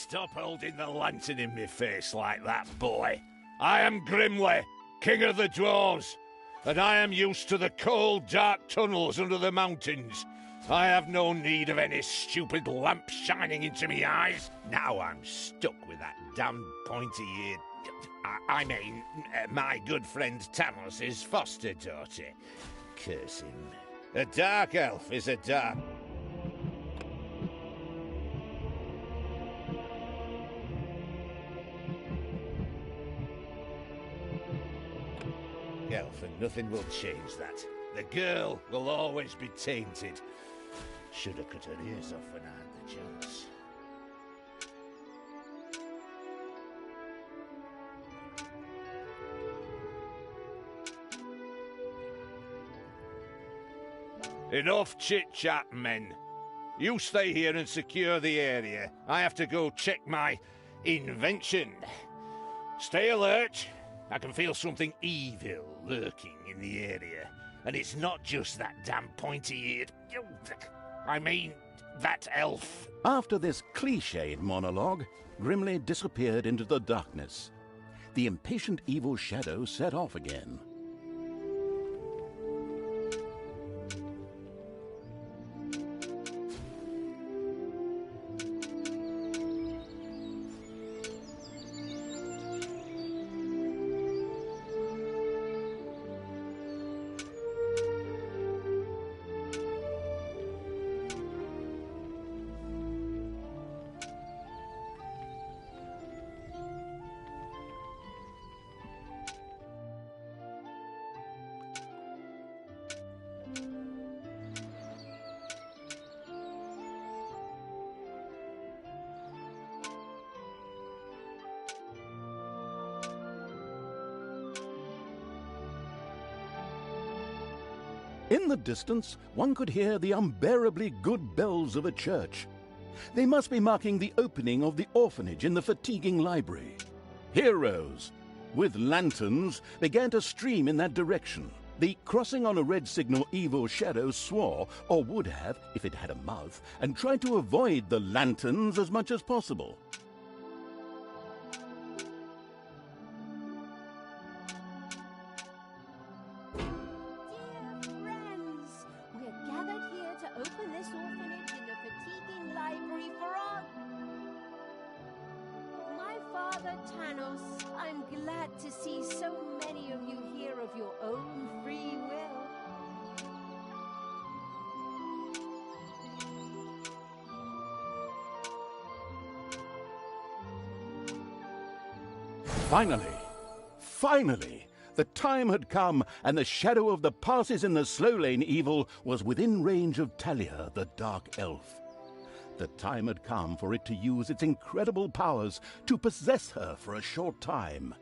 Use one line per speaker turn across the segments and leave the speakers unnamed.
Stop holding the lantern in my face like that, boy. I am Grimly, king of the dwarves, and I am used to the cold, dark tunnels under the mountains. I have no need of any stupid lamp shining into me eyes. Now I'm stuck with that damn pointy-eared... my good friend Tanos' foster daughter. Curse him. A dark elf is a dark... elf, and nothing will change that. The girl will always be tainted. Should have cut her ears off when I had the chance. Enough chit-chat, men. You stay here and secure the area. I have to go check my invention. Stay alert. I can feel something evil lurking in the area. And it's not just that damn pointy-eared... I mean, that elf.
After this cliched monologue, Grimly disappeared into the darkness. The impatient evil shadow set off again. In the distance, one could hear the unbearably good bells of a church. They must be marking the opening of the orphanage in the fatiguing library. Heroes, with lanterns, began to stream in that direction. The crossing on a red signal evil shadow swore, or would have, if it had a mouth, and tried to avoid the lanterns as much as possible.
To see so many of you here of your own free will.
Finally, the time had come, and the shadow of the passes in the slow lane evil was within range of Talia, the dark elf. The time had come for it to use its incredible powers to possess her for a short time.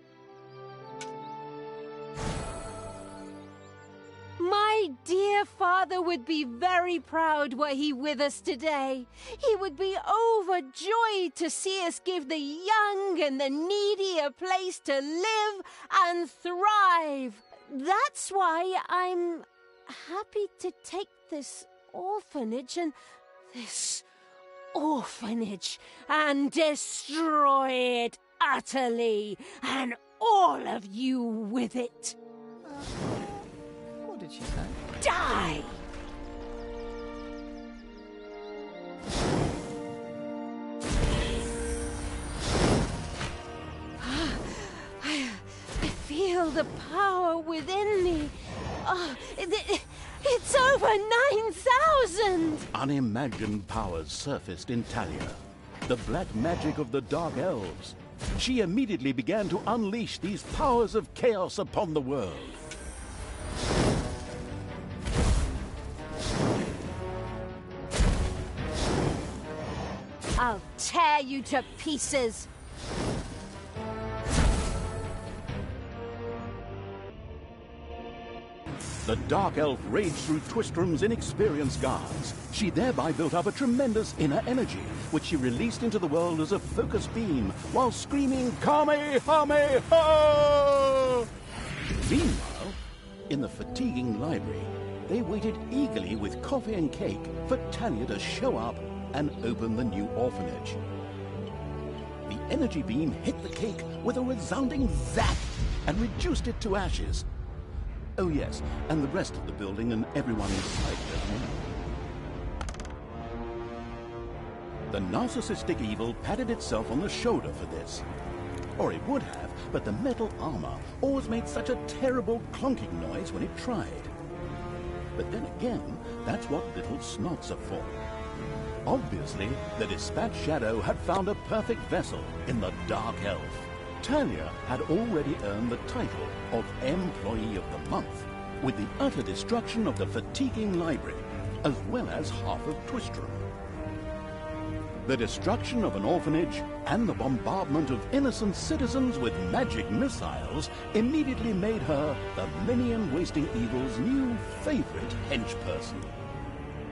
My dear father would be very proud were he with us today. He would be overjoyed to see us give the young and the needy a place to live and thrive. That's why I'm happy to take this orphanage and destroy it utterly, and all of you with it.
What did she say?
Die! I feel the power within me. Oh, it's over 9,000!
Unimagined powers surfaced in Talia, the black magic of the Dark Elves. She immediately began to unleash these powers of chaos upon the world.
I'll tear you to pieces!
The Dark Elf raged through Twistrom's inexperienced guards. She thereby built up a tremendous inner energy, which she released into the world as a focused beam, while screaming, Kamehameha! Meanwhile, in the fatiguing library, they waited eagerly with coffee and cake for Talia to show up and open the new orphanage. energy beam hit the cake with a resounding zap and reduced it to ashes. Oh yes, and the rest of the building and everyone inside as well. The narcissistic evil patted itself on the shoulder for this. Or it would have, but the metal armor always made such a terrible clunking noise when it tried. But then again, that's what little snots are for. Obviously, the Dispatch Shadow had found a perfect vessel in the Dark Elf. Talia had already earned the title of Employee of the Month, with the utter destruction of the fatiguing library, as well as half of Twistrom. The destruction of an orphanage and the bombardment of innocent citizens with magic missiles immediately made her the millennium-wasting evil's new favorite henchperson.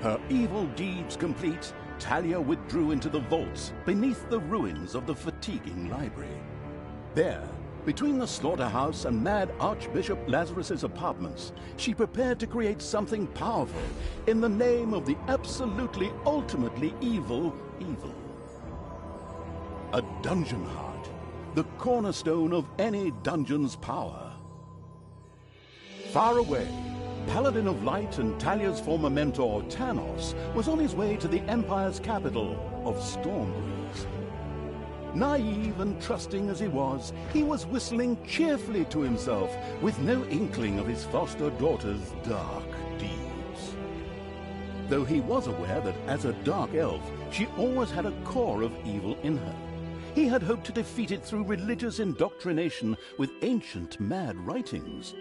Her evil deeds complete, Talia withdrew into the vaults beneath the ruins of the fatiguing library. There, between the slaughterhouse and Mad Archbishop Lazarus's apartments, she prepared to create something powerful in the name of the absolutely ultimately evil. A dungeon heart, the cornerstone of any dungeon's power. Far away, Paladin of Light and Talia's former mentor, Tanos, was on his way to the Empire's capital of Stormbreeze. Naive and trusting as he was whistling cheerfully to himself with no inkling of his foster daughter's dark deeds. Though he was aware that as a dark elf, she always had a core of evil in her. He had hoped to defeat it through religious indoctrination with ancient mad writings.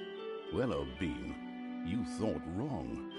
Well, old bean, you thought wrong.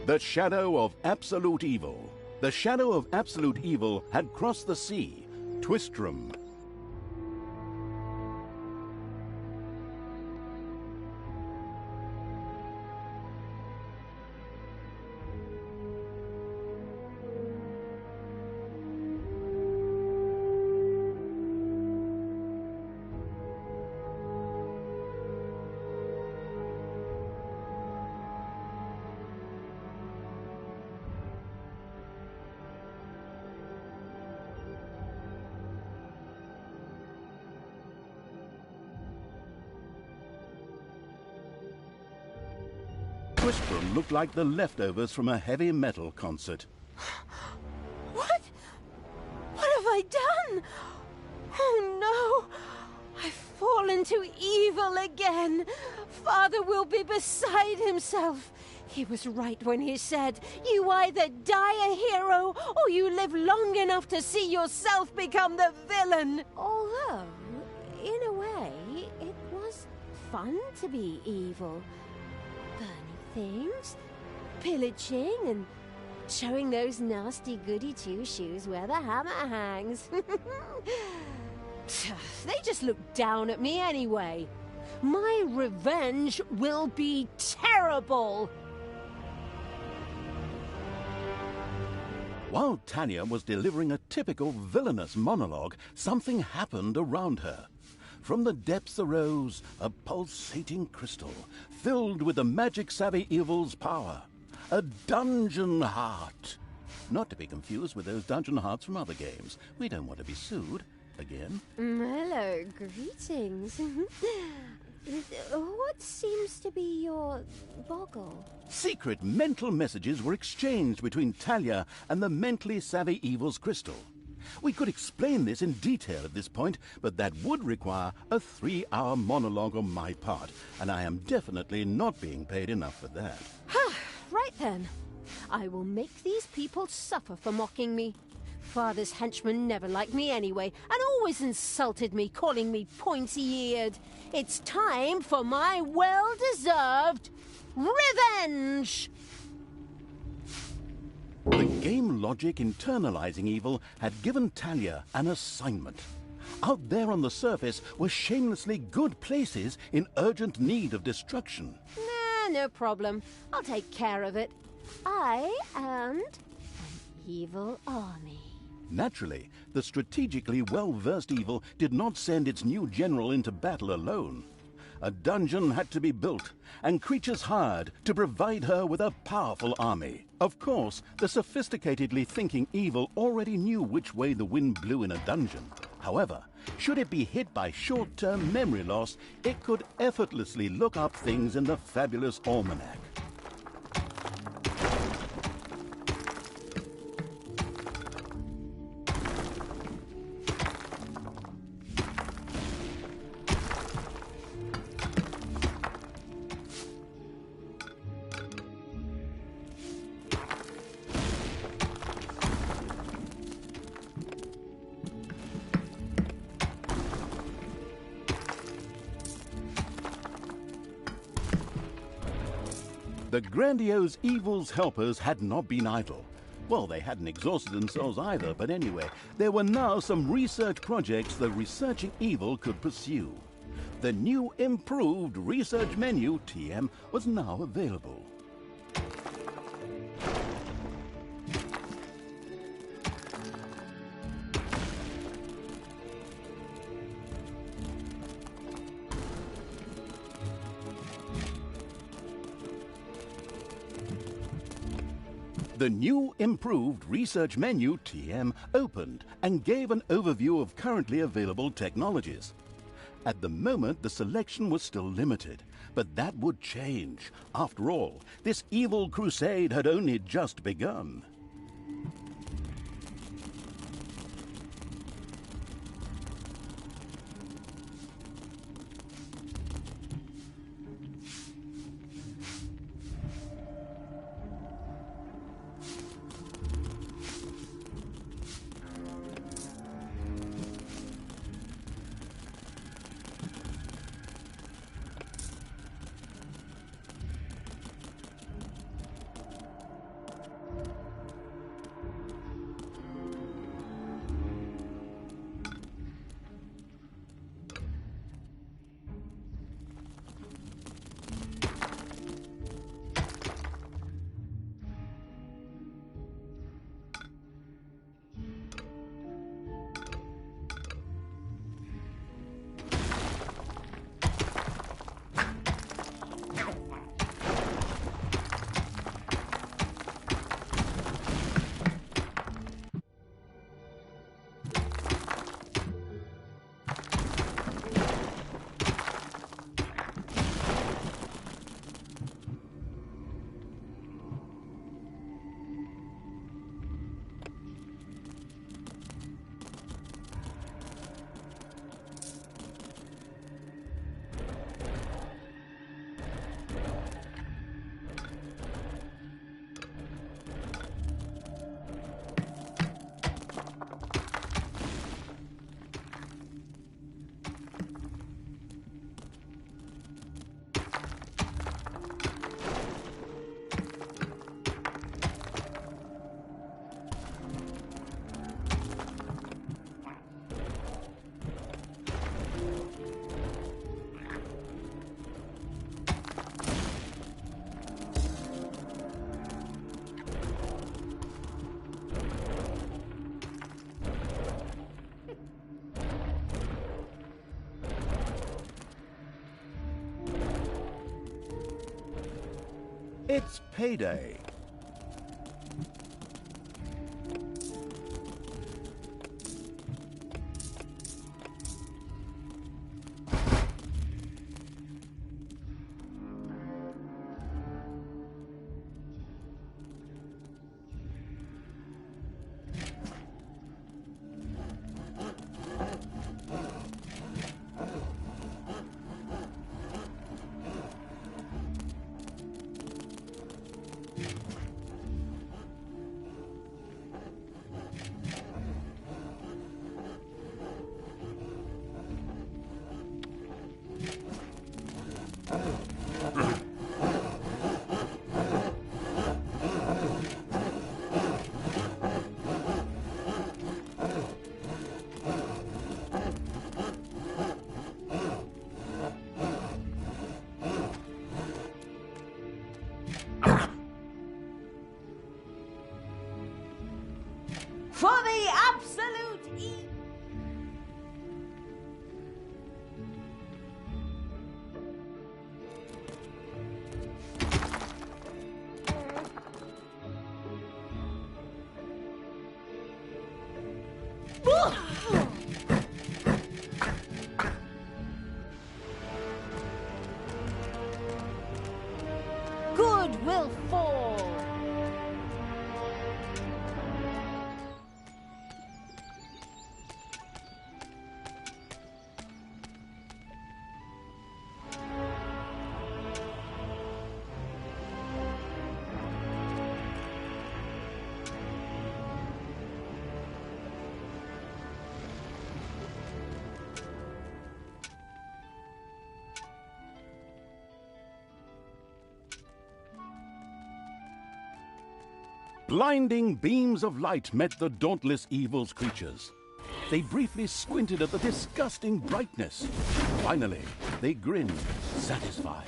The shadow of absolute evil. The shadow of absolute evil had crossed the sea. Twistrom. Twistrom looked like the leftovers from a heavy metal concert.
What? What have I done? Oh no! I've fallen to evil again. Father will be beside himself. He was right when he said, you either die a hero or you live long enough to see yourself become the villain. Although, in a way, it was fun to be evil. Things, pillaging and showing those nasty goody two-shoes where the hammer hangs. They just look down at me anyway. My revenge will be terrible.
While Talia was delivering a typical villainous monologue, something happened around her. From the depths arose a pulsating crystal, filled with the magic-savvy evil's power. A dungeon heart. Not to be confused with those dungeon hearts from other games. We don't want to be sued again.
Hello, greetings. What seems to be your boggle?
Secret mental messages were exchanged between Talia and the mentally savvy evil's crystal. We could explain this in detail at this point, but that would require a 3-hour monologue on my part, and I am definitely not being paid enough for that.
Right then. I will make these people suffer for mocking me. Father's henchmen never liked me anyway, and always insulted me, calling me pointy-eared. It's time for my well-deserved revenge!
The game logic internalizing evil had given Talia an assignment. Out there on the surface were shamelessly good places in urgent need of destruction.
no problem. I'll take care of it. I and an evil army.
Naturally, the strategically well-versed evil did not send its new general into battle alone. A dungeon had to be built, and creatures hired to provide her with a powerful army. Of course, the sophisticatedly thinking evil already knew which way the wind blew in a dungeon. However, should it be hit by short-term memory loss, it could effortlessly look up things in the fabulous almanac. The grandiose evil's helpers had not been idle. Well, they hadn't exhausted themselves either, but anyway, there were now some research projects the researching evil could pursue. The new improved research menu, TM, was now available. The new improved research menu, TM, opened and gave an overview of currently available technologies. At the moment, the selection was still limited, but that would change. After all, this evil crusade had only just begun. It's payday.
will fall.
Blinding beams of light met the dauntless evil's creatures. They briefly squinted at the disgusting brightness. Finally, they grinned, satisfied.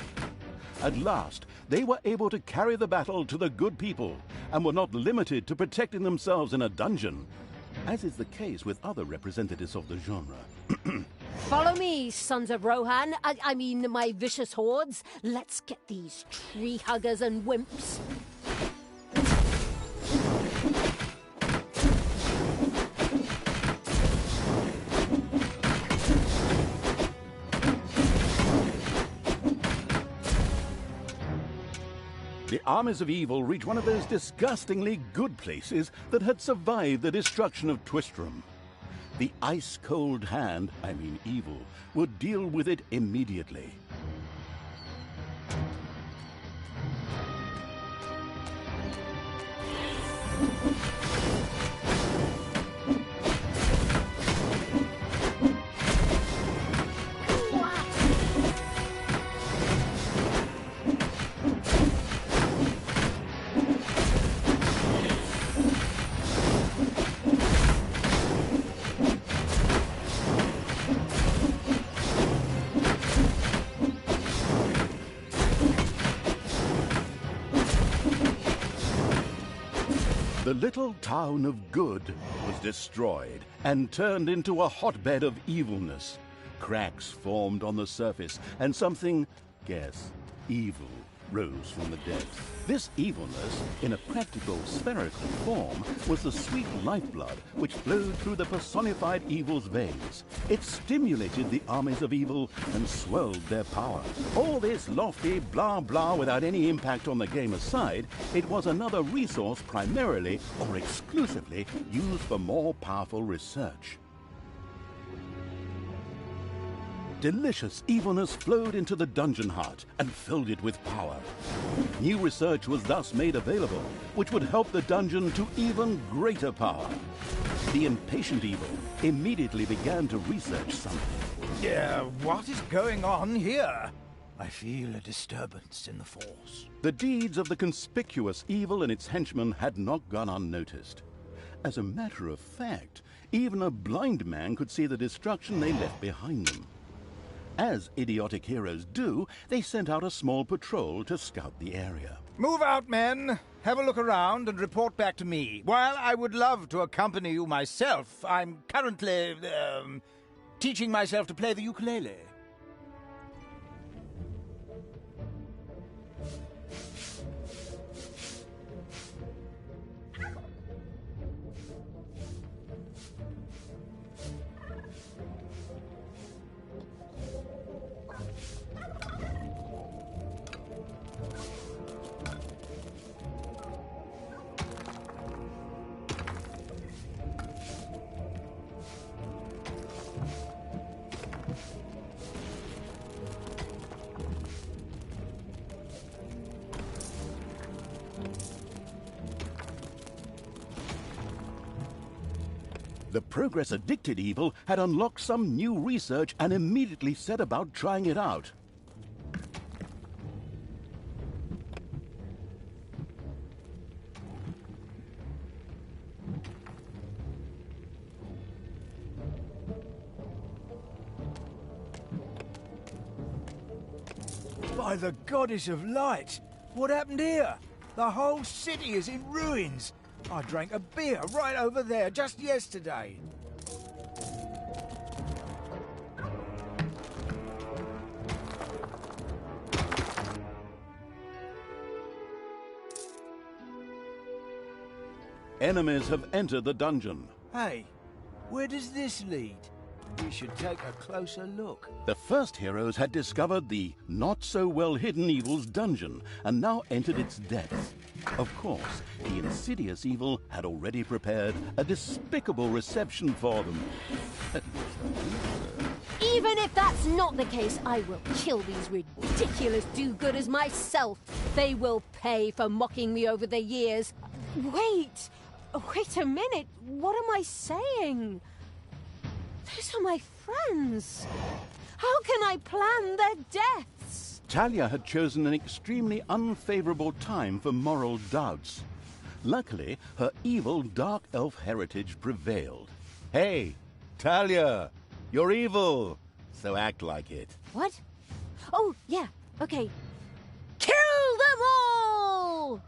At last, they were able to carry the battle to the good people and were not limited to protecting themselves in a dungeon, as is the case with other representatives of the genre.
Follow me, sons of Rohan. I mean, my vicious hordes. Let's get these tree huggers and wimps.
The armies of evil reached one of those disgustingly good places that had survived the destruction of Twistram. The ice-cold hand, I mean evil, would deal with it immediately. The little town of Good was destroyed and turned into a hotbed of evilness. Cracks formed on the surface, and something, guess, evil, rose from the depths. This evilness, in a practical spherical form, was the sweet lifeblood which flowed through the personified evil's veins. It stimulated the armies of evil and swelled their power. All this lofty blah blah without any impact on the game aside, it was another resource primarily or exclusively used for more powerful research. Delicious evilness flowed into the dungeon heart and filled it with power. New research was thus made available, which would help the dungeon to even greater power. The impatient evil immediately began to research something.
What is going on here? I feel a disturbance in the force.
The deeds of the conspicuous evil and its henchmen had not gone unnoticed. As a matter of fact, even a blind man could see the destruction they left behind them. As idiotic heroes do, they sent out a small patrol to scout the area.
Move out, men! Have a look around and report back to me. While I would love to accompany you myself, I'm currently, teaching myself to play the ukulele.
The progress-addicted evil had unlocked some new research and immediately set about trying it out.
By the goddess of light! What happened here? The whole city is in ruins. I drank a beer right over there just yesterday.
Enemies have entered the dungeon.
Hey, where does this lead? We should take a closer look.
The first heroes had discovered the not-so-well-hidden evil's dungeon and now entered its depths. Of course, the insidious evil had already prepared a despicable reception for them.
Even if that's not the case, I will kill these ridiculous do-gooders myself. They will pay for mocking me over the years. Wait a minute. What am I saying? Those are my friends. How can I plan their deaths?
Talia had chosen an extremely unfavorable time for moral doubts. Luckily, her evil dark elf heritage prevailed. Hey, Talia, you're evil, so act like it.
What? Oh, yeah, okay. Kill them all!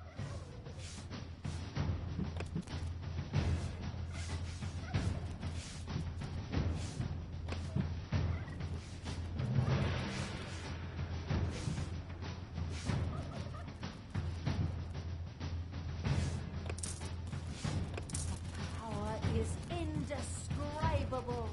Power is indescribable.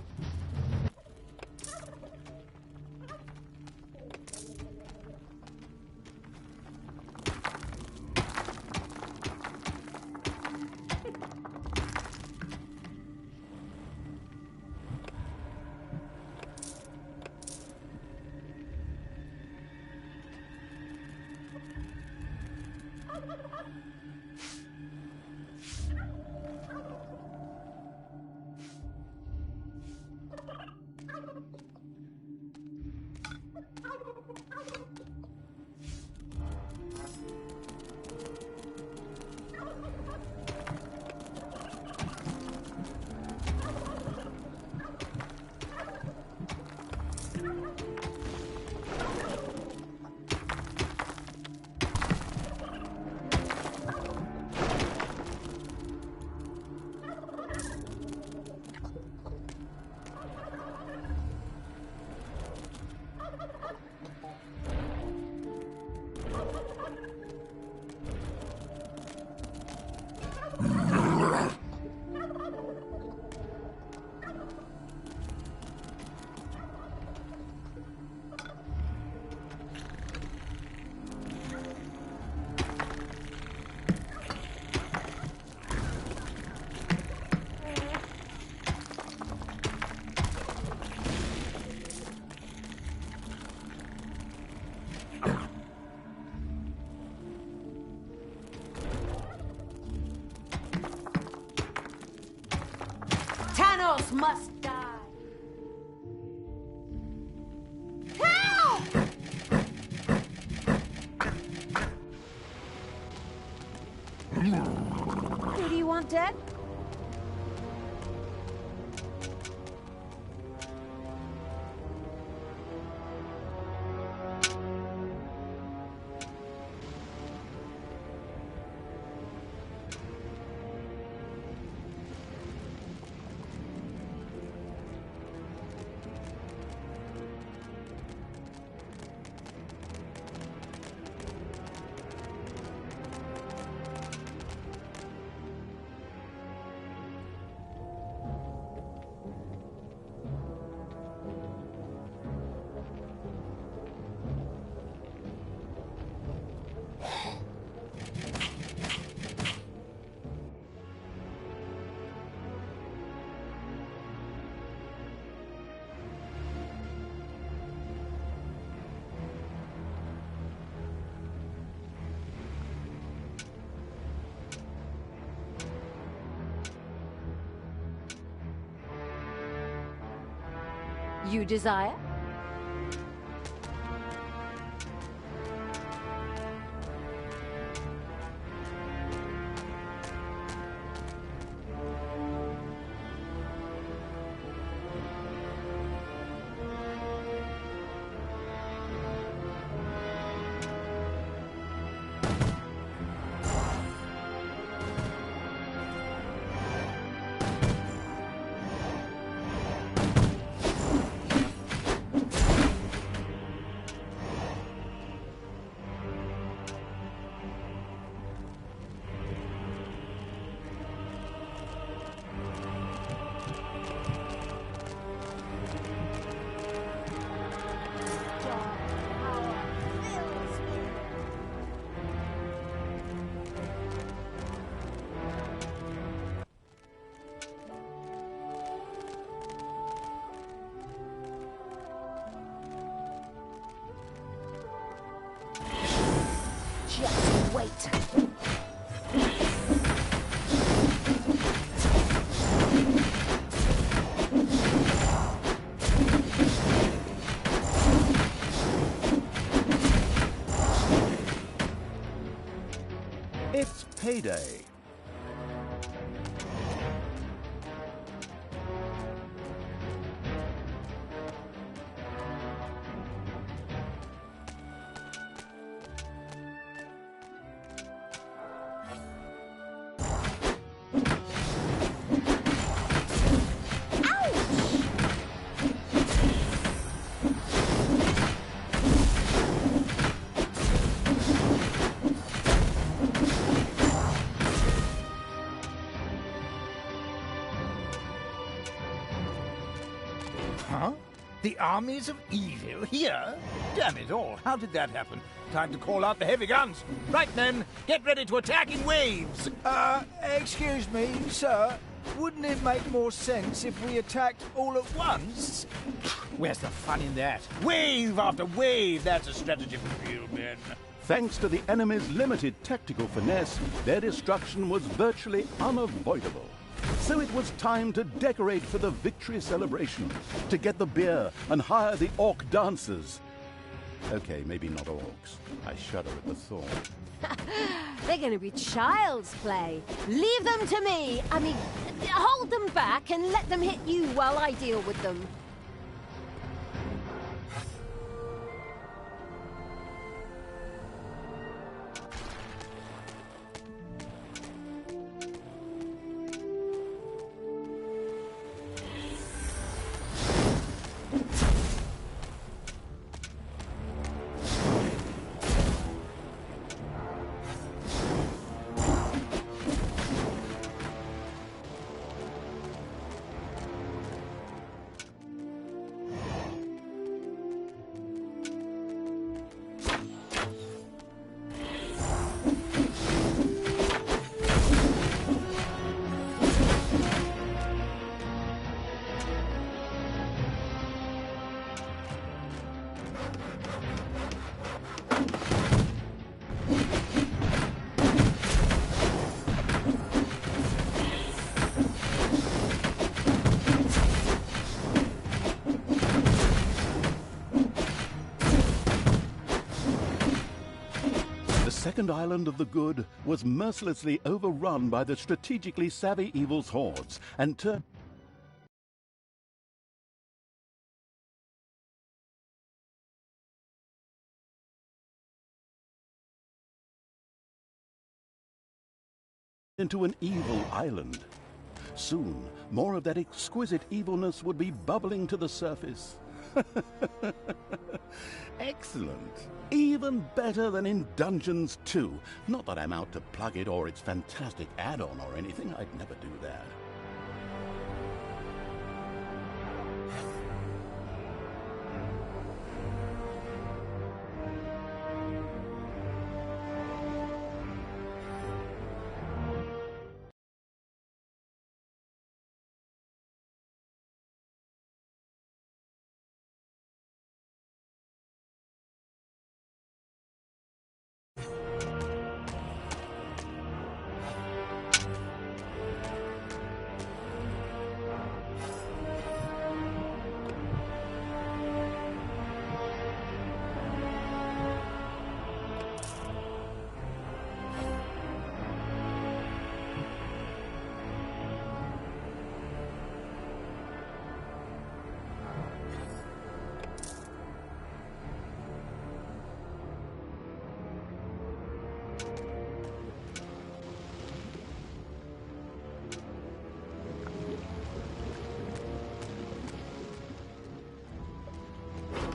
Thanos must die. Help! Who do you want dead? You desire? wait.
It's payday.
Huh? The armies of evil here? Damn it all, how did that happen? Time to call out the heavy guns. Right then, get ready to attack in waves.
Excuse me, sir. Wouldn't it make more sense if we attacked all at once?
Where's the fun in that? Wave after wave, that's a strategy for real men.
Thanks to the enemy's limited tactical finesse, their destruction was virtually unavoidable. So it was time to decorate for the victory celebration, to get the beer and hire the orc dancers. Okay, maybe not orcs. I shudder at the thought.
They're going to be child's play. Leave them to me. I mean, hold them back and let them hit you while I deal with them.
The second island of the good was mercilessly overrun by the strategically savvy evil's hordes and turned into an evil island. Soon, more of that exquisite evilness would be bubbling to the surface. Excellent. Even better than in Dungeons 2. Not that I'm out to plug it or its fantastic add-on or anything. I'd never do that.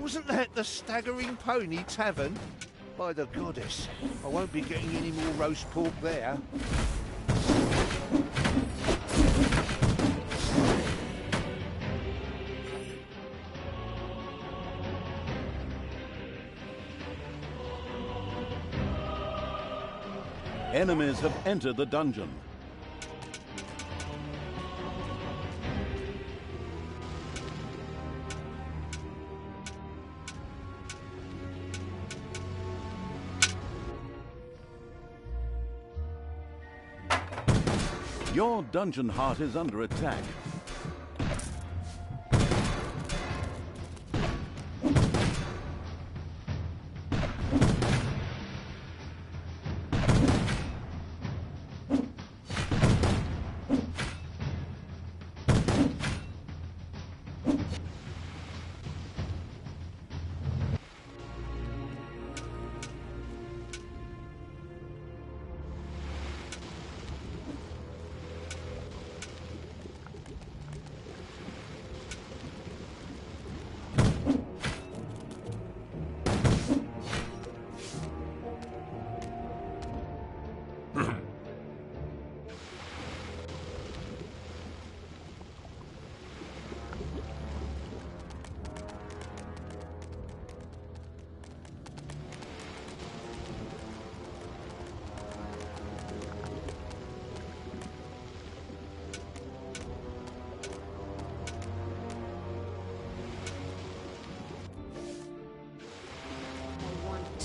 Wasn't that the Staggering Pony Tavern? By the goddess, I won't be getting any more roast pork there.
Enemies have entered the dungeon. Your dungeon heart is under attack.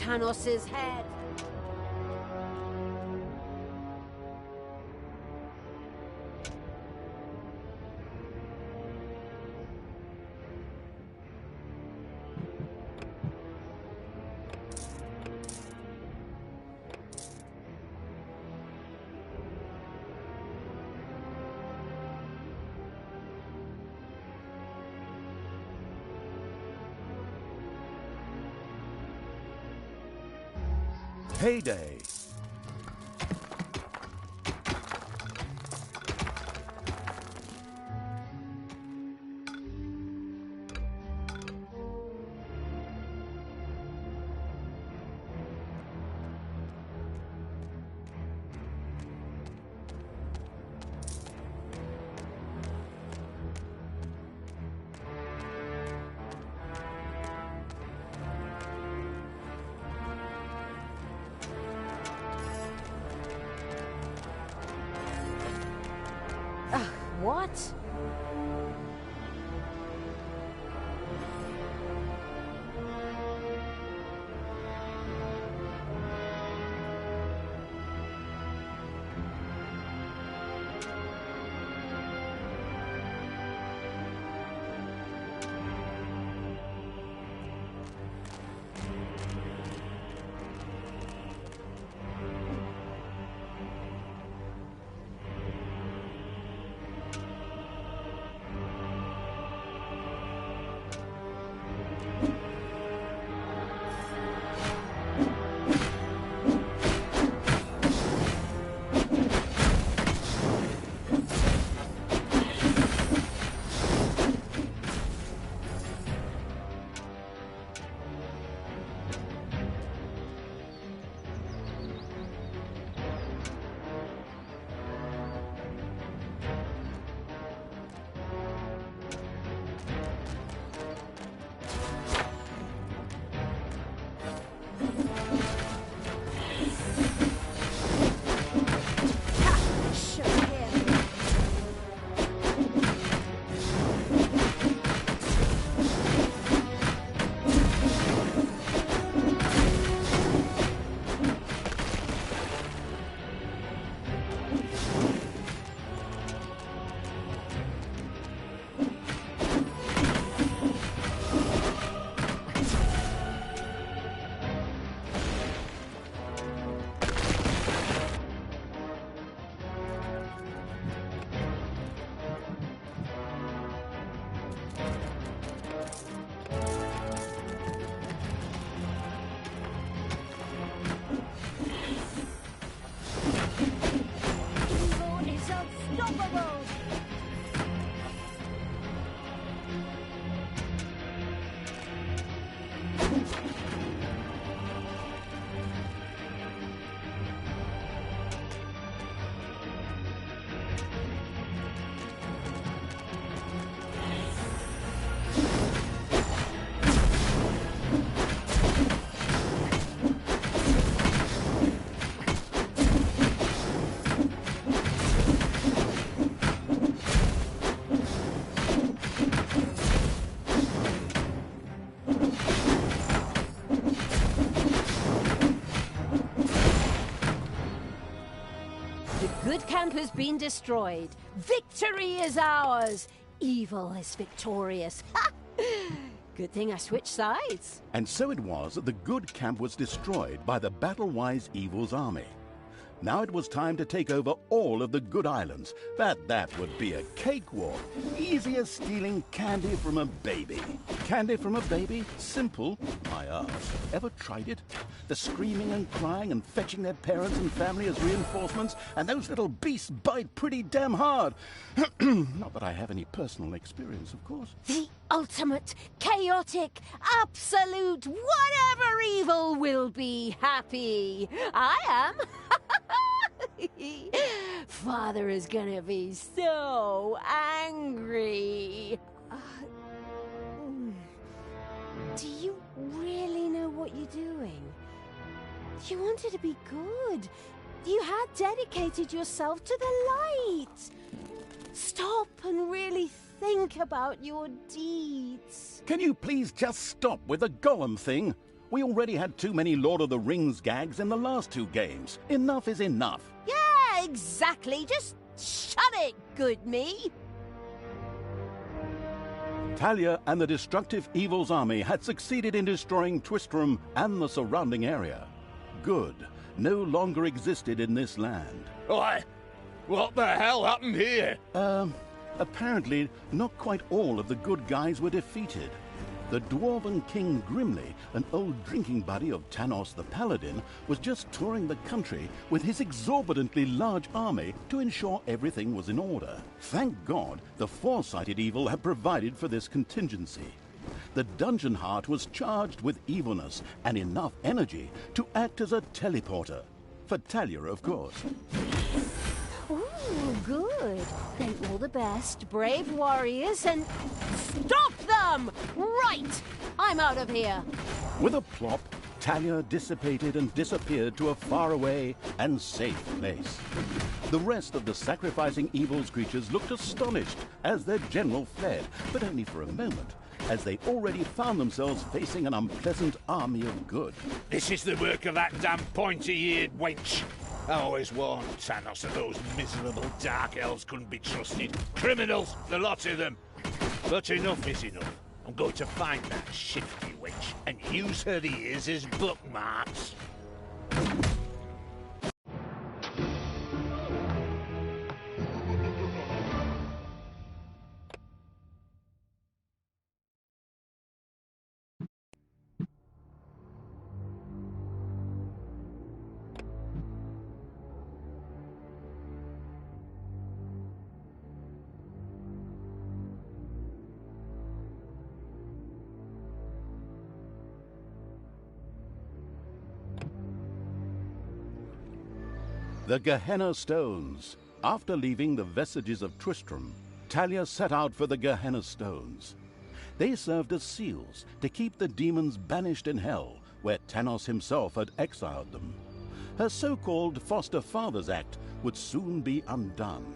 Tanos's head.
Payday.
What? good camp has been destroyed. Victory is ours. Evil is victorious. Ha! Good thing I switched sides.
And so it was that the good camp was destroyed by the battle-wise evil's army. Now it was time to take over all of the good islands. That would be a cakewalk. Easy as stealing candy from a baby. Candy from a baby? Simple, I ask. Ever tried it? The screaming and crying and fetching their parents and family as reinforcements, and those little beasts bite pretty damn hard. Not that I have any personal experience, of course.
The ultimate, chaotic, absolute, whatever evil will be happy. I am. Father is gonna be so angry. Do you really know what you're doing? You wanted to be good. You had dedicated yourself to the light. Stop and really think about your deeds.
Can you please just stop with the golem thing? We already had too many Lord of the Rings gags in the last 2 games. Enough is enough.
Yeah, exactly. Just shut it, good me.
Talia and the destructive evil's army had succeeded in destroying Twistram and the surrounding area. Good no longer existed in this land.
Why? What the hell happened here?
Apparently not quite all of the good guys were defeated. The dwarven King Grimly, an old drinking buddy of Tanos the Paladin, was just touring the country with his exorbitantly large army to ensure everything was in order. Thank God the foresighted evil had provided for this contingency. The dungeon heart was charged with evilness and enough energy to act as a teleporter. For Talia, of course.
Ooh, good. Then all the best, brave warriors, and stop them! Right! I'm out of here.
With a plop, Talia dissipated and disappeared to a faraway and safe place. The rest of the sacrificing evil's creatures looked astonished as their general fled, but only for a moment, as they already found themselves facing an unpleasant army of good.
This is the work of that damn pointy-eared wench. I always warned Tanos that those miserable dark elves couldn't be trusted. Criminals, the lot of them. But enough is enough. I'm going to find that shifty witch and use her ears as bookmarks.
The Gehenna Stones. After leaving the vestiges of Tristram, Talia set out for the Gehenna Stones. They served as seals to keep the demons banished in hell, where Tanos himself had exiled them. Her so-called Foster Fathers Act would soon be undone.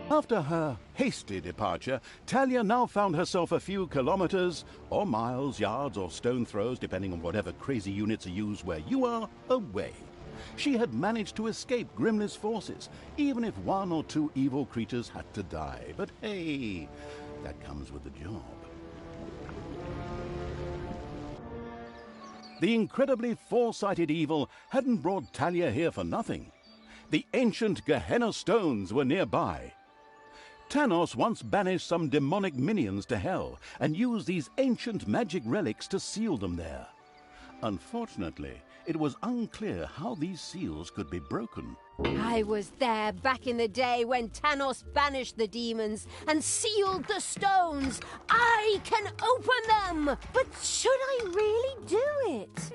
After her hasty departure, Talia now found herself a few kilometers, or miles, yards, or stone throws, depending on whatever crazy units are used where you are, away. She had managed to escape Grimly's forces, even if 1 or 2 evil creatures had to die. But hey, that comes with the job. The incredibly foresighted evil hadn't brought Talia here for nothing. The ancient Gehenna Stones were nearby. Tanos once banished some demonic minions to hell and used these ancient magic relics to seal them there. Unfortunately, it was unclear how these seals could be broken.
I was there back in the day when Thanos banished the demons and sealed the stones. I can open them! But should I really do it?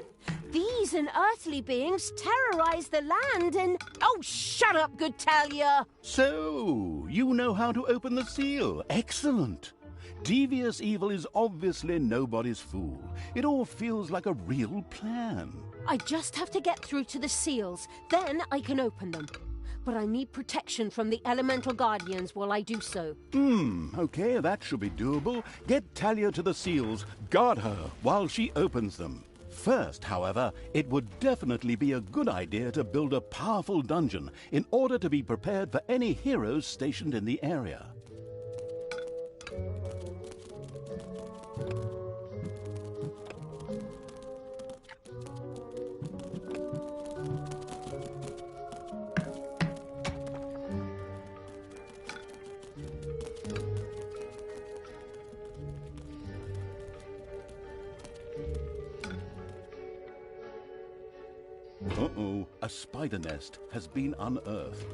These unearthly beings terrorize the land and... Oh, shut up, good Talia!
So, you know how to open the seal. Excellent. Devious evil is obviously nobody's fool. It all feels like a real plan.
I just have to get through to the seals. Then I can open them. But I need protection from the elemental guardians while I do so.
Okay, that should be doable. Get Talia to the seals. Guard her while she opens them. First, however, it would definitely be a good idea to build a powerful dungeon in order to be prepared for any heroes stationed in the area. Uh-oh, a spider nest has been unearthed.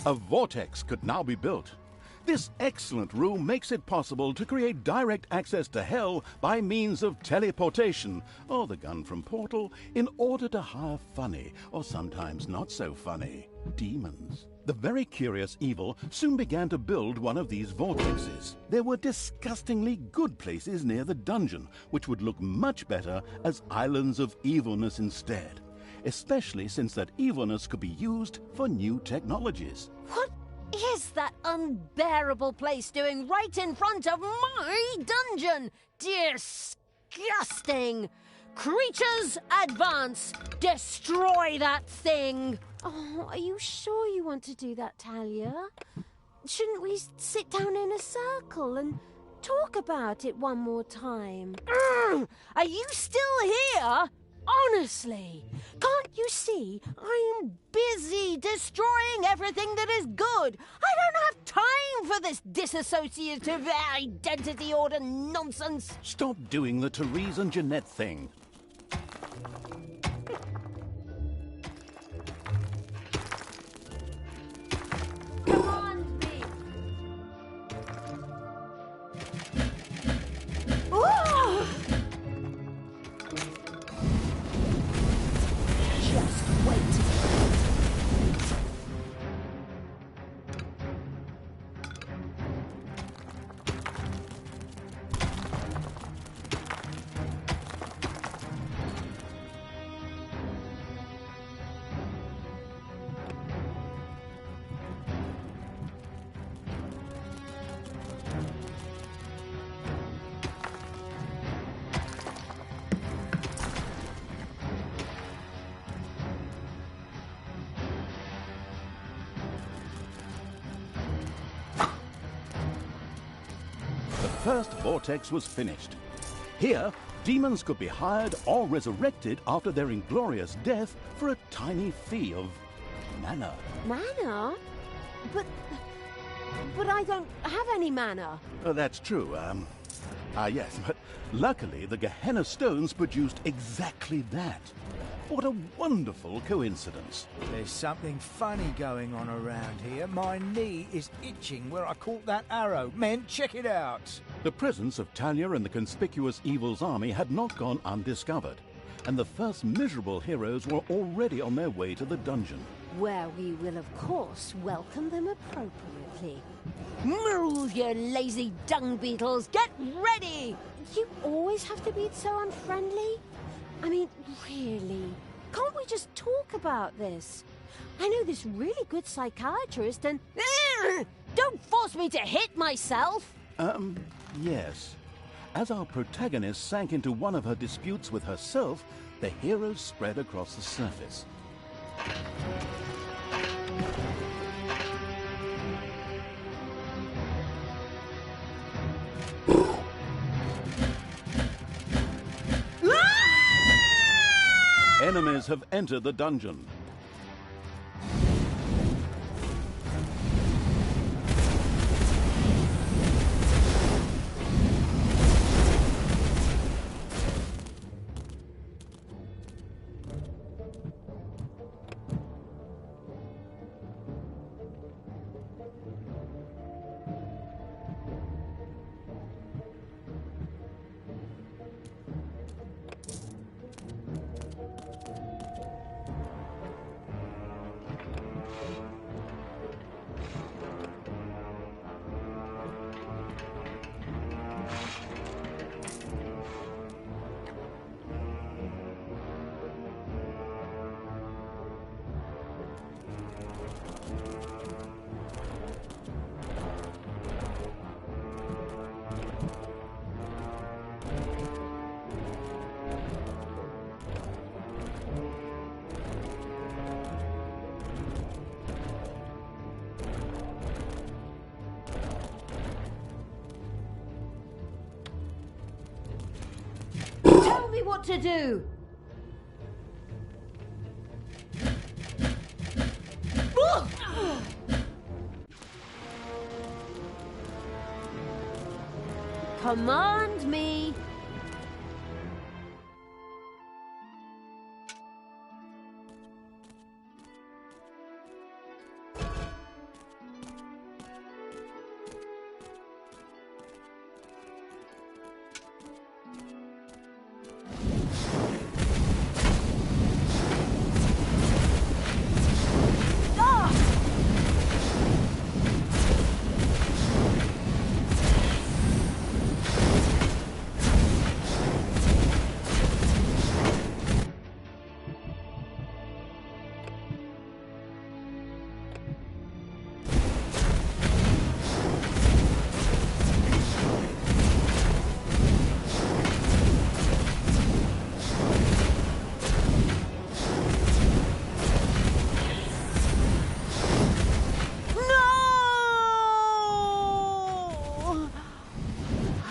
A vortex could now be built. This excellent room makes it possible to create direct access to Hell by means of teleportation, or the gun from Portal, in order to hire funny, or sometimes not so funny, demons. The very curious evil soon began to build one of these vortexes. There were disgustingly good places near the dungeon, which would look much better as islands of evilness instead, especially since that evilness could be used for new technologies.
What is that unbearable place doing right in front of my dungeon? Disgusting! Creatures, advance! Destroy that thing! Oh, are you sure you want to do that, Talia? Shouldn't we sit down in a circle and talk about it one more time? Are you still here? Honestly, can't you see I'm busy destroying everything that is good? I don't have time for this disassociative identity order nonsense.
Stop doing the Therese and Jeanette thing.
Command me. Oh! Just wait.
first vortex was finished. Here, demons could be hired or resurrected after their inglorious death for a tiny fee of mana.
Mana? But I don't have any mana.
That's true. Yes, but luckily the Gehenna stones produced exactly that. What a wonderful coincidence.
There's something funny going on around here. My knee is itching where I caught that arrow. Men, check it out.
The presence of Talia and the conspicuous Evil's army had not gone undiscovered, and the first miserable heroes were already on their way to the dungeon.
Where we will, of course, welcome them appropriately. Move, you lazy dung beetles! Get ready! You always have to be so unfriendly? I mean, really? Can't we just talk about this? I know this really good psychiatrist and... Don't force me to hit myself!
Yes. As our protagonist sank into one of her disputes with herself, the heroes spread across the surface. Enemies have entered the dungeon.
Tell me what to do! Command me!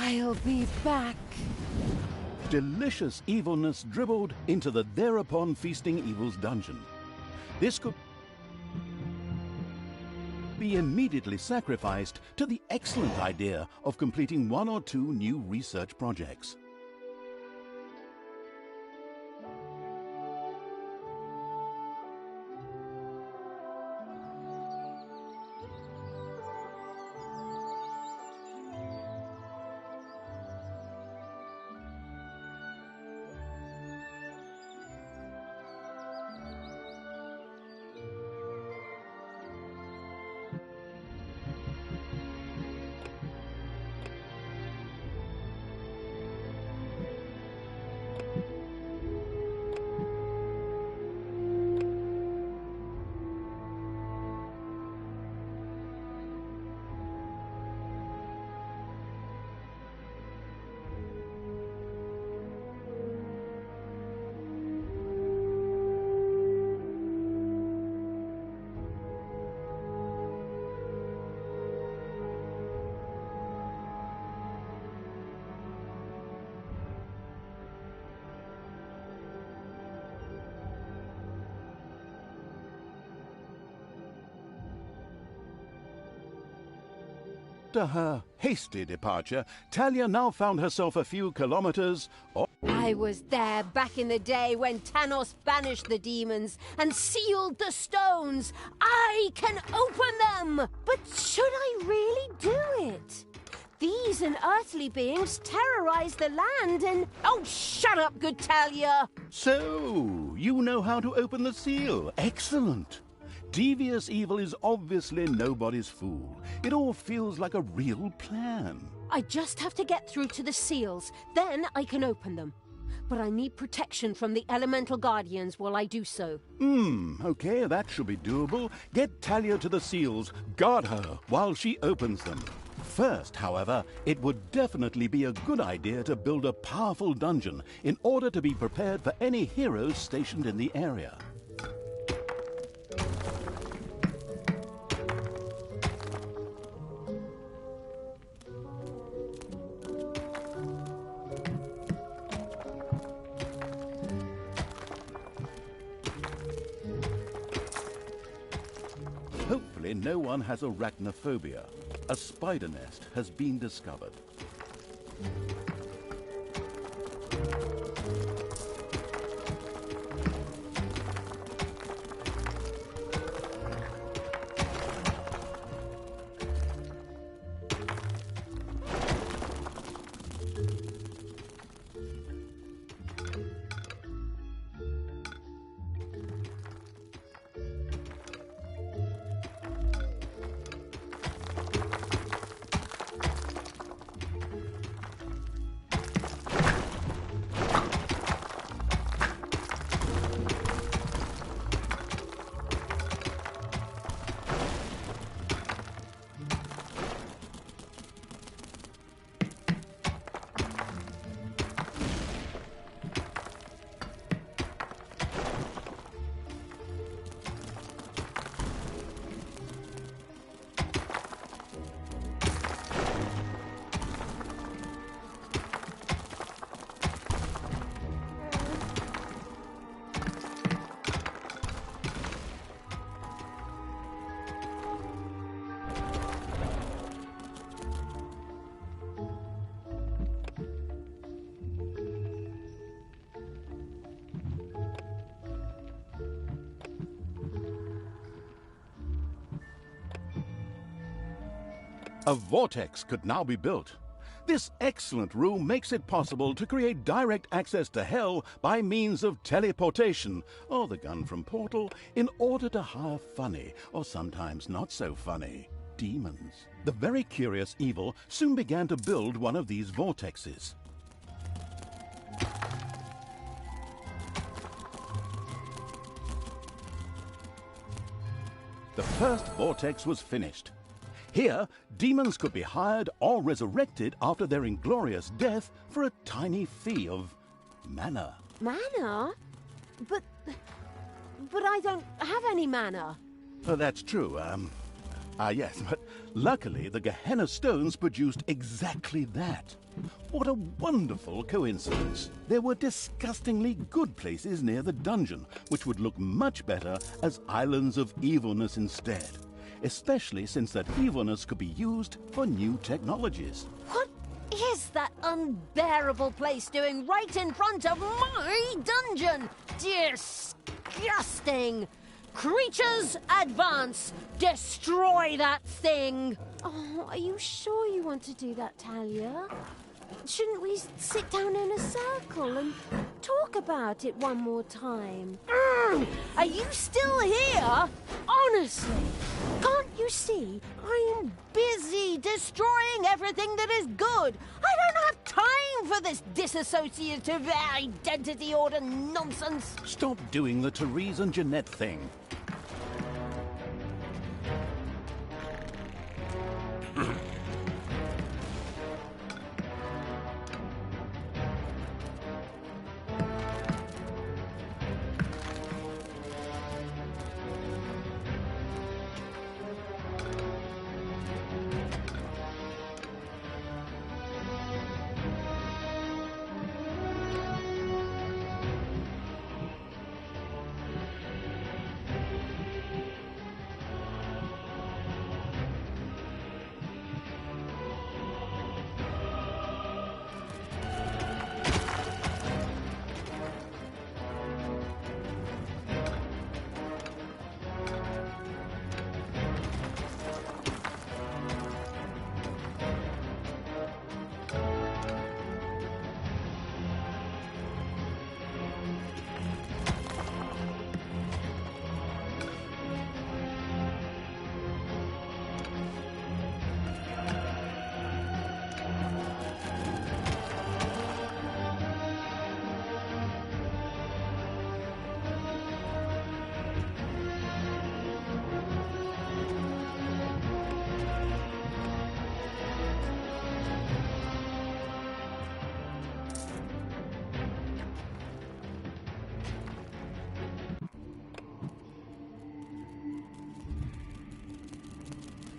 I'll be back.
Delicious evilness dribbled into the thereupon feasting evil's dungeon. This could be immediately sacrificed to the excellent idea of completing one or two new research projects. After her hasty departure, Talia now found herself a few kilometers off.
I was there back in the day when Thanos banished the demons and sealed the stones. I can open them! But should I really do it? These unearthly beings terrorize the land and... Oh, shut up, good Talia!
So, you know how to open the seal. Excellent. Devious evil is obviously nobody's fool. It all feels like a real plan.
I just have to get through to the seals, then I can open them. But I need protection from the elemental guardians while I do so.
Okay, that should be doable. Get Talia to the seals, guard her while she opens them. First, however, it would definitely be a good idea to build a powerful dungeon in order to be prepared for any heroes stationed in the area. Hopefully no one has arachnophobia. A spider nest has been discovered. A vortex could now be built. This excellent room makes it possible to create direct access to Hell by means of teleportation, or the gun from Portal, in order to hire funny, or sometimes not so funny, demons. The very curious evil soon began to build one of these vortexes. The first vortex was finished. Here, demons could be hired or resurrected after their inglorious death for a tiny fee of mana.
Mana? But I don't have any mana.
That's true. Yes, but luckily the Gehenna stones produced exactly that. What a wonderful coincidence. There were disgustingly good places near the dungeon, which would look much better as islands of evilness instead. Especially since that evilness could be used for new technologies.
What is that unbearable place doing right in front of my dungeon? Disgusting! Creatures, advance! Destroy that thing! Oh, are you sure you want to do that, Talia? Shouldn't we sit down in a circle and talk about it one more time? Are you still here? Honestly, can't you see? I am busy destroying everything that is good. I don't have time for this disassociative identity order nonsense.
Stop doing the Therese and Jeanette thing.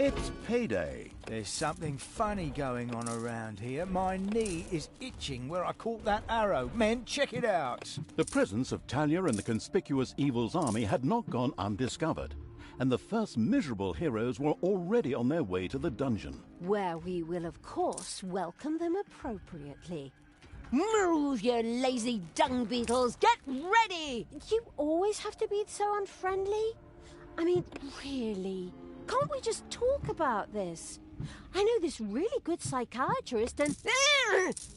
It's payday.
There's something funny going on around here. My knee is itching where I caught that arrow. Men, check it out.
The presence of Talia and the conspicuous Evil's army had not gone undiscovered, and the first miserable heroes were already on their way to the dungeon.
Where we will, of course, welcome them appropriately. Move, you lazy dung beetles! Get ready! You always have to be so unfriendly? I mean, really? Can't we just talk about this? I know this really good psychiatrist and...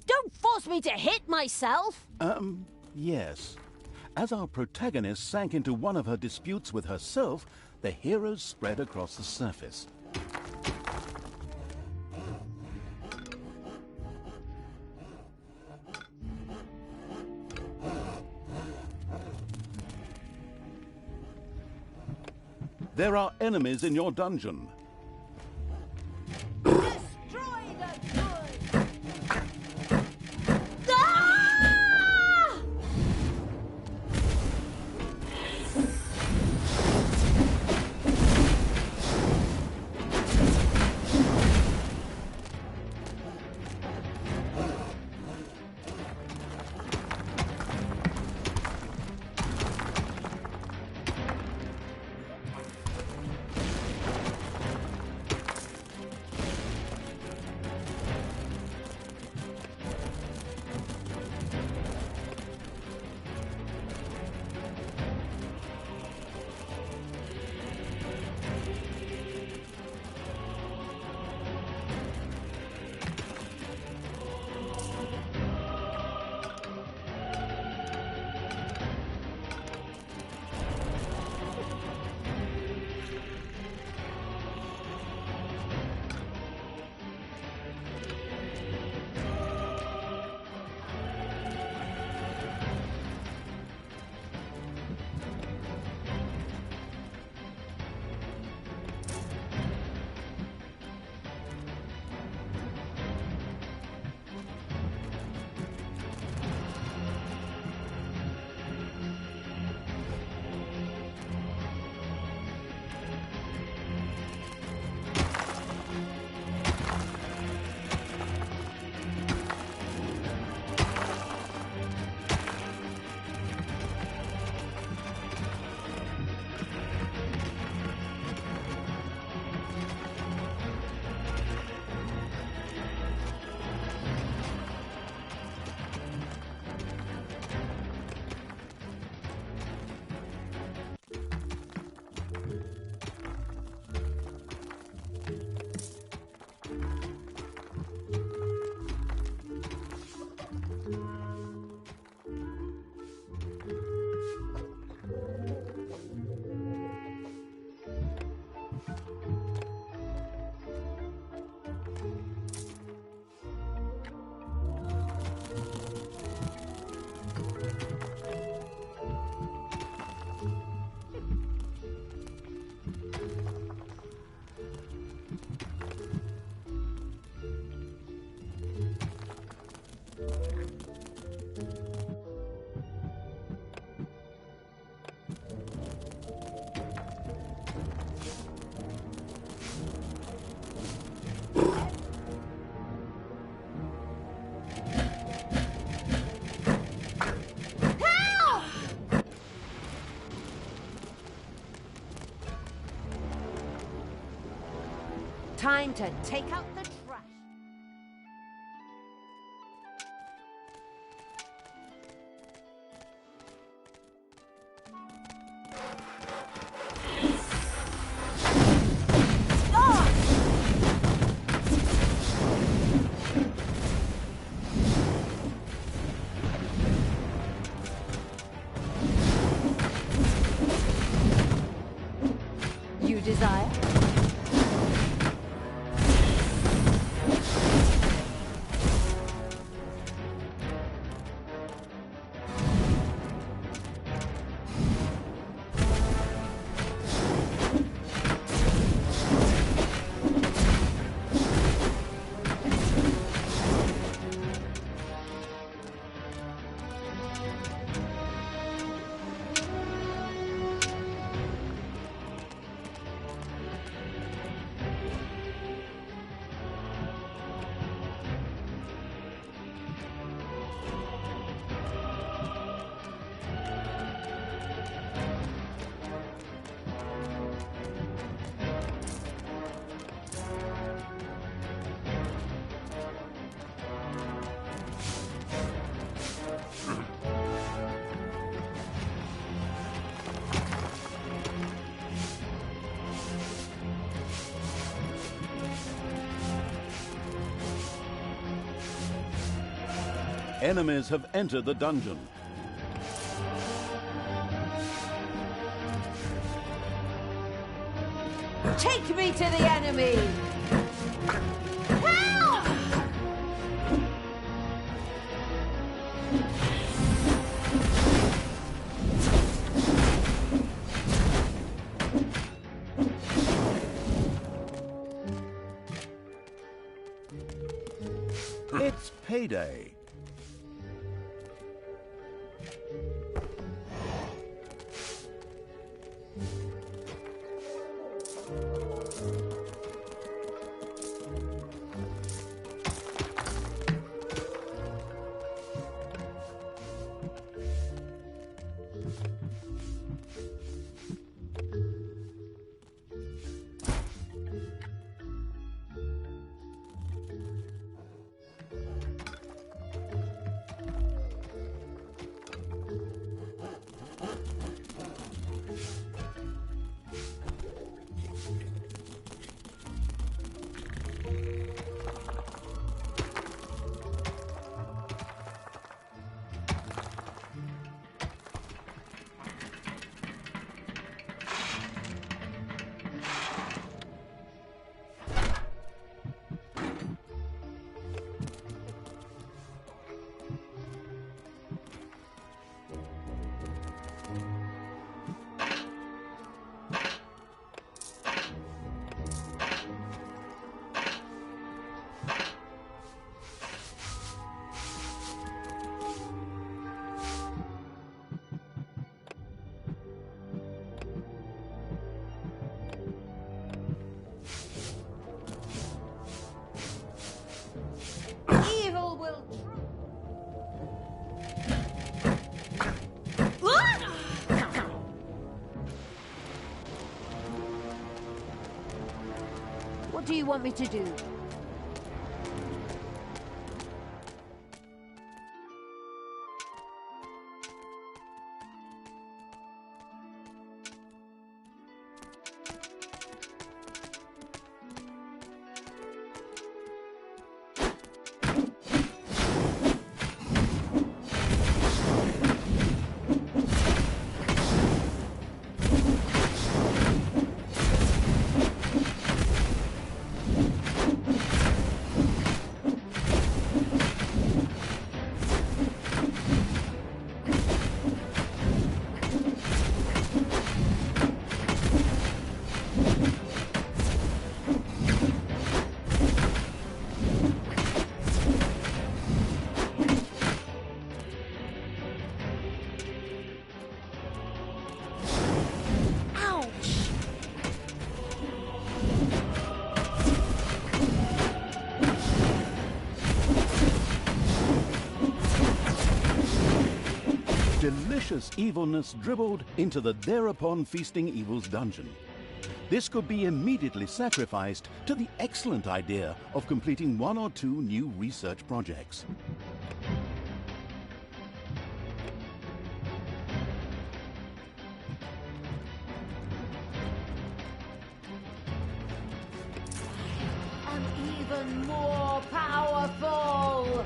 Don't force me to hit myself!
Yes. As our protagonist sank into one of her disputes with herself, the heroes spread across the surface. There are enemies in your dungeon.
Destroy the good! Ah! Time to take out the trash. You desire?
Enemies have entered the dungeon.
Take me to the enemy! Help!
It's payday.
Evil will... What do you want me to do?
Delicious evilness dribbled into the thereupon feasting evil's dungeon. This could be immediately sacrificed to the excellent idea of completing 1 or 2 new research projects.
I'm even more powerful!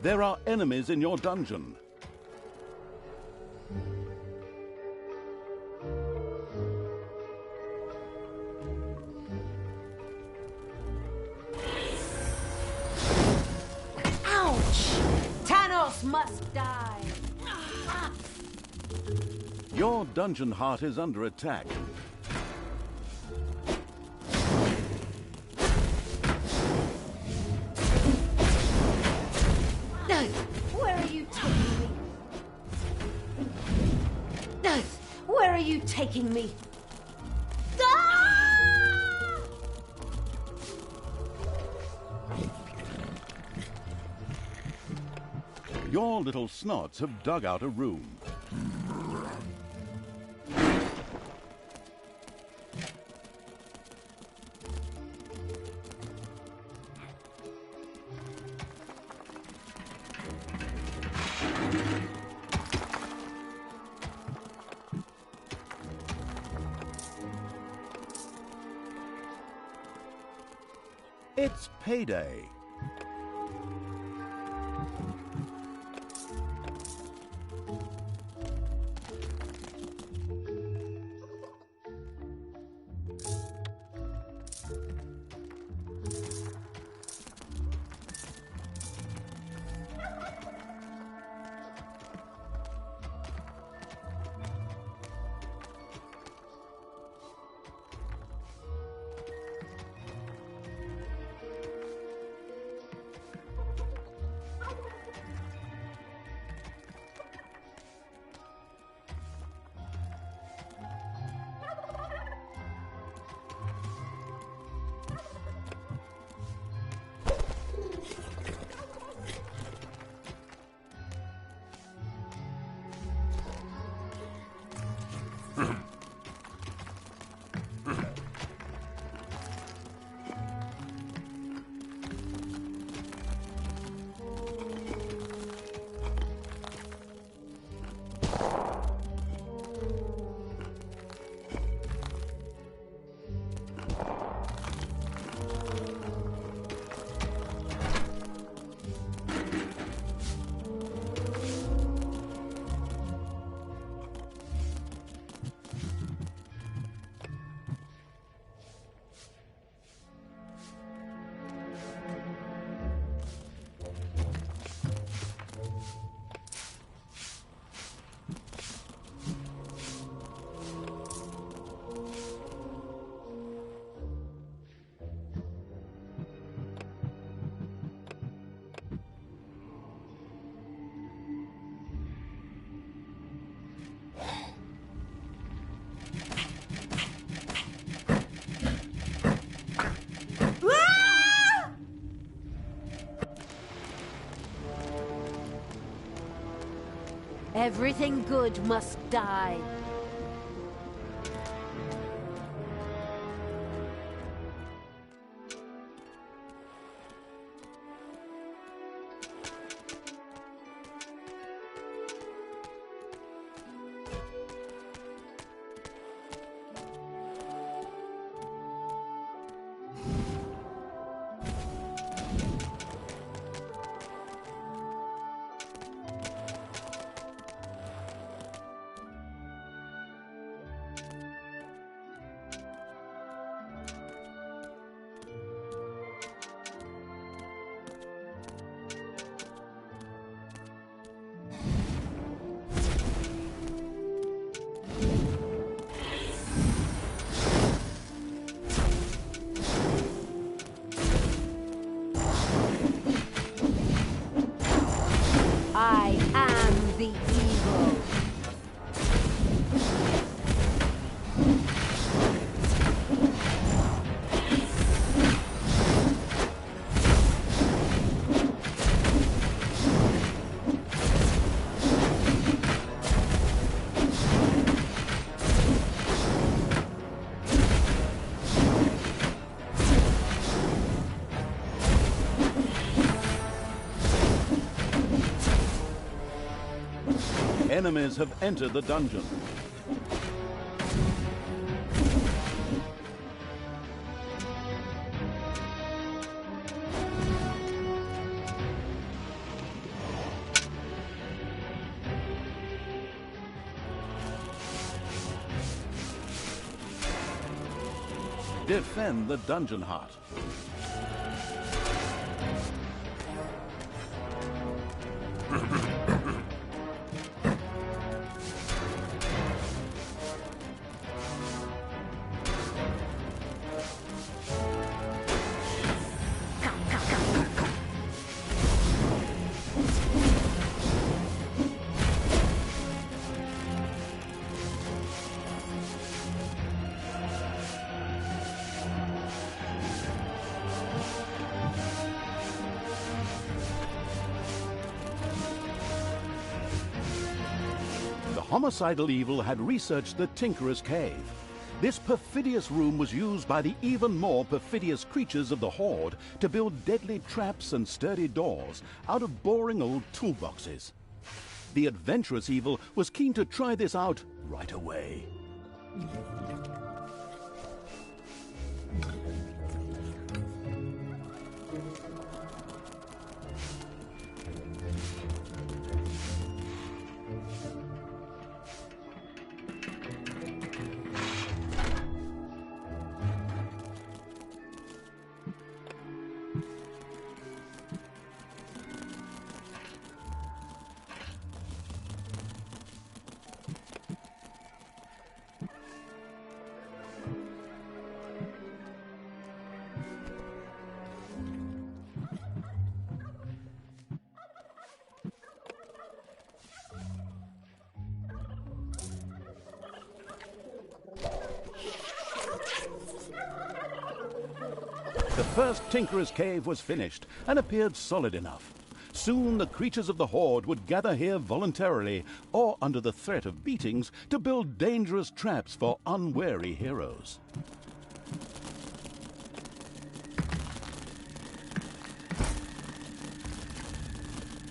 There are enemies in your dungeon.
Ouch! Thanos must die!
Your dungeon heart is under attack.
Where are you taking me? Where are you taking me? Ah!
Your little snots have dug out a room. It's payday.
Everything good must die. I am the evil.
Enemies have entered the dungeon. defend the dungeon hut. Homicidal Evil had researched the Tinkerer's Cave. This perfidious room was used by the even more perfidious creatures of the Horde to build deadly traps and sturdy doors out of boring old toolboxes. The adventurous Evil was keen to try this out right away. The first Tinkerer's Cave was finished and appeared solid enough. Soon the creatures of the Horde would gather here voluntarily or under the threat of beatings to build dangerous traps for unwary heroes.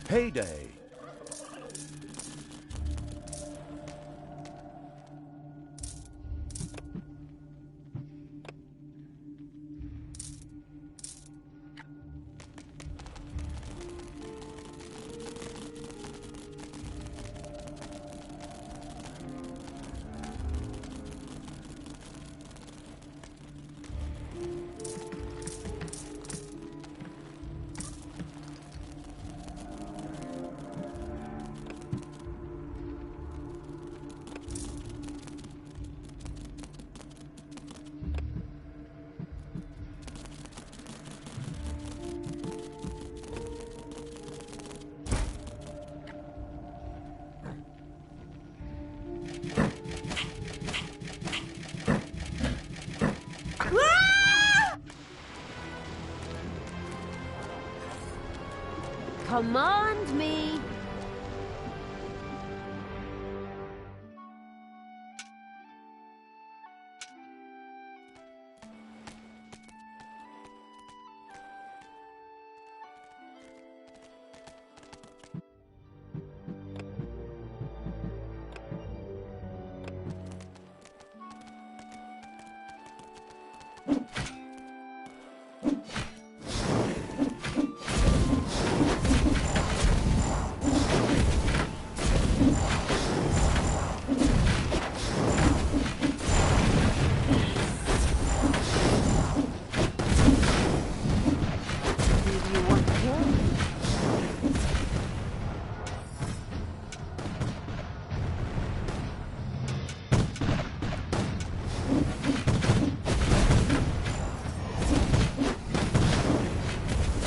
Payday.
Command me.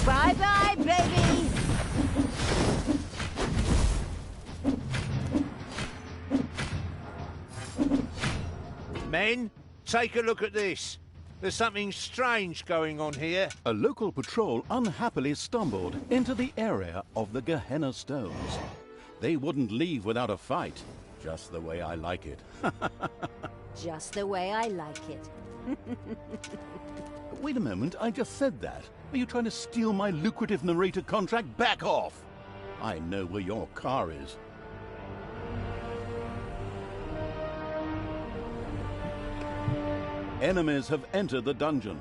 Bye-bye, baby!
Men, take a look at this. There's something strange going on here.
A local patrol unhappily stumbled into the area of the Gehenna Stones. They wouldn't leave without a fight, just the way I like it.
Just the way I like it.
Wait a moment, I just said that. Are you trying to steal my lucrative narrator contract? Back off! I know where your car is. Enemies have entered the dungeon.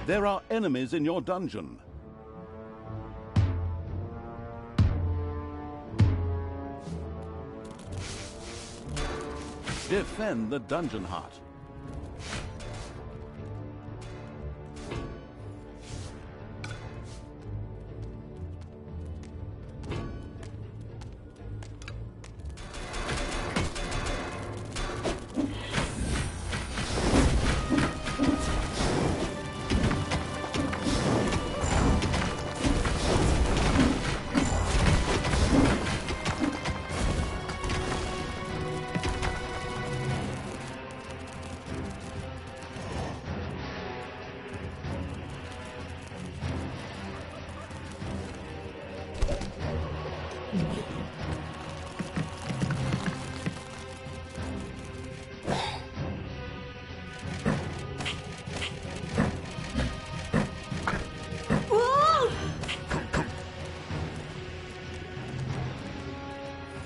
There are enemies in your dungeon. defend the dungeon heart.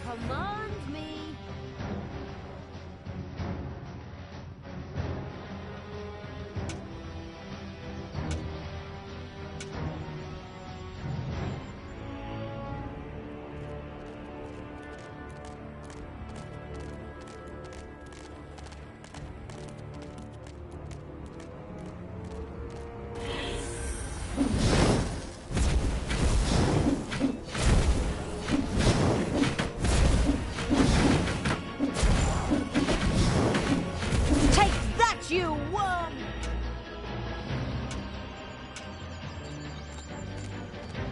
Command me. Take that, you worm!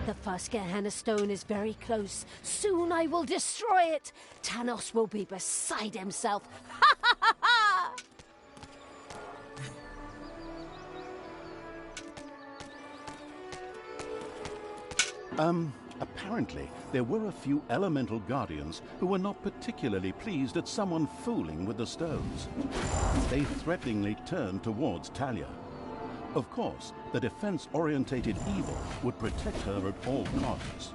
The first Gehenna stone is very close. Soon I will destroy it. Tanos will be beside himself. Ha ha ha ha!
Apparently, there were a few elemental guardians who were not particularly pleased at someone fooling with the stones. They threateningly turned towards Talia. Of course, the defense-orientated evil would protect her at all costs.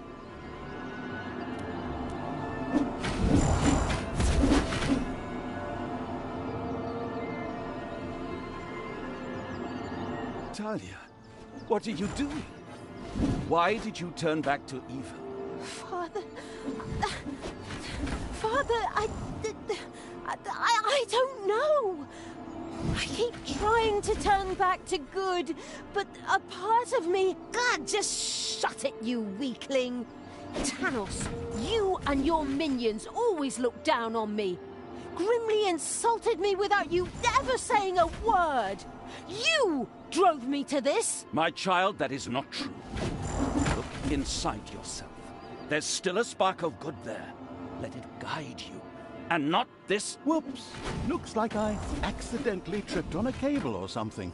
Talia, what are you doing? Why did you turn back to evil?
Father, I don't know. I keep trying to turn back to good, but a part of me... God, just shut it, you weakling. Tanos, you and your minions always look down on me. Grimly insulted me without you ever saying a word. You drove me to this.
My child, that is not true. Look inside yourself. There's still a spark of good there. Let it guide you. And not this...
Whoops! Looks like I accidentally tripped on a cable or something.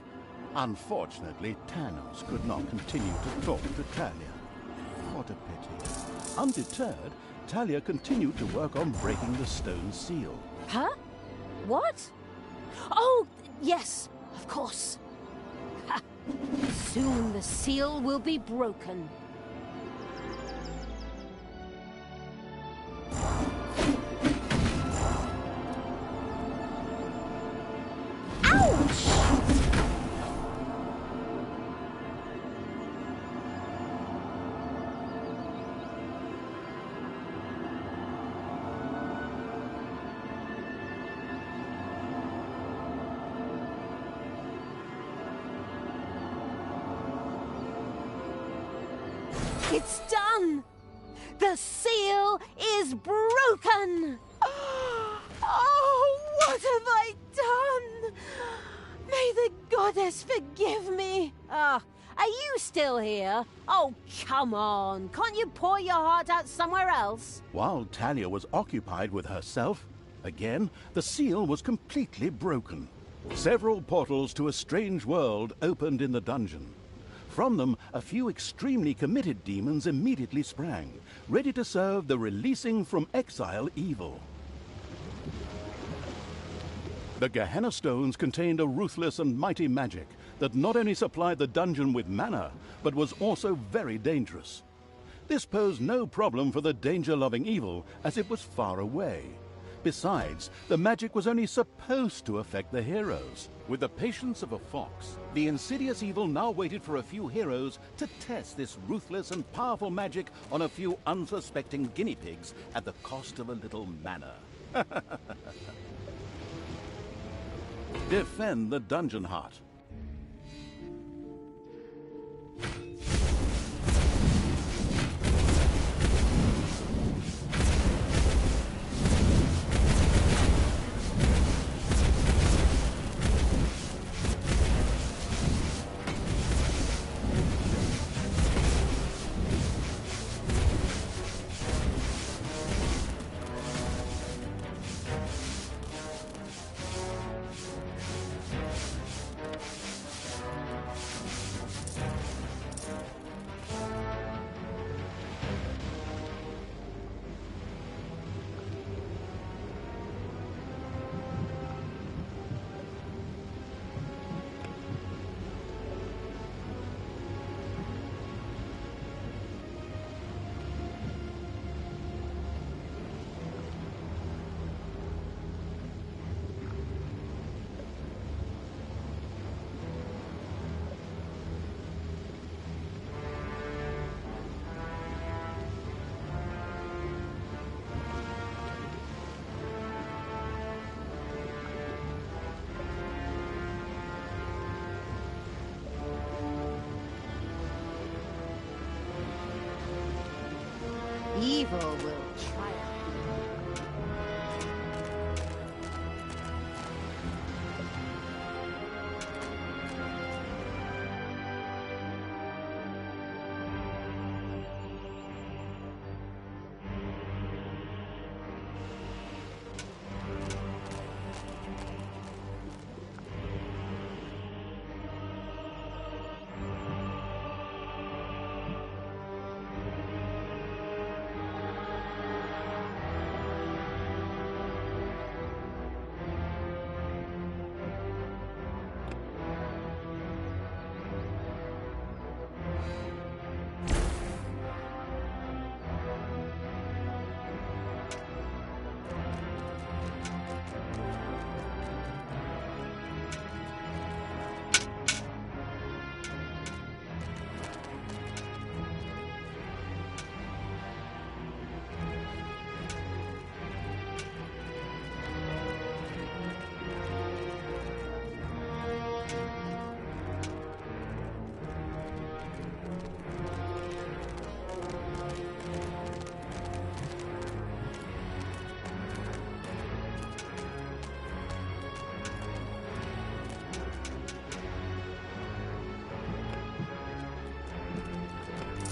Unfortunately, Tanos could not continue to talk to Talia. What a pity. Undeterred, Talia continued to work on breaking the stone seal.
Huh? What? Oh, yes, of course. Ha. Soon the seal will be broken. It's done! The seal is broken! Oh, what have I done? May the goddess forgive me. Are you still here? Oh, come on. Can't you pour your heart out somewhere else?
While Talia was occupied with herself, again, the seal was completely broken. Several portals to a strange world opened in the dungeon. From them, a few extremely committed demons immediately sprang, ready to serve the releasing from exile evil. The Gehenna stones contained a ruthless and mighty magic that not only supplied the dungeon with mana, but was also very dangerous. This posed no problem for the danger-loving evil, as it was far away. Besides, the magic was only supposed to affect the heroes. With the patience of a fox, the insidious evil now waited for a few heroes to test this ruthless and powerful magic on a few unsuspecting guinea pigs at the cost of a little mana. Defend the dungeon heart.
Evil will triumph.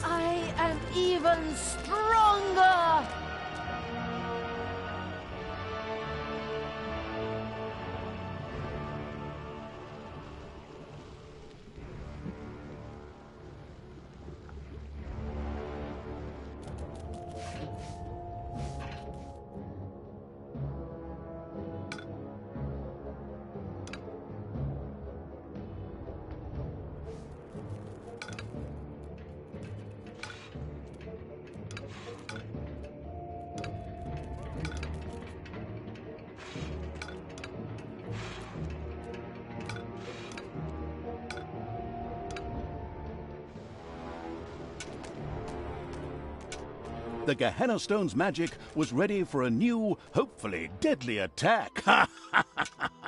I am even stronger!
The Gehenna Stone's magic was ready for a new, hopefully deadly attack. Ha ha ha!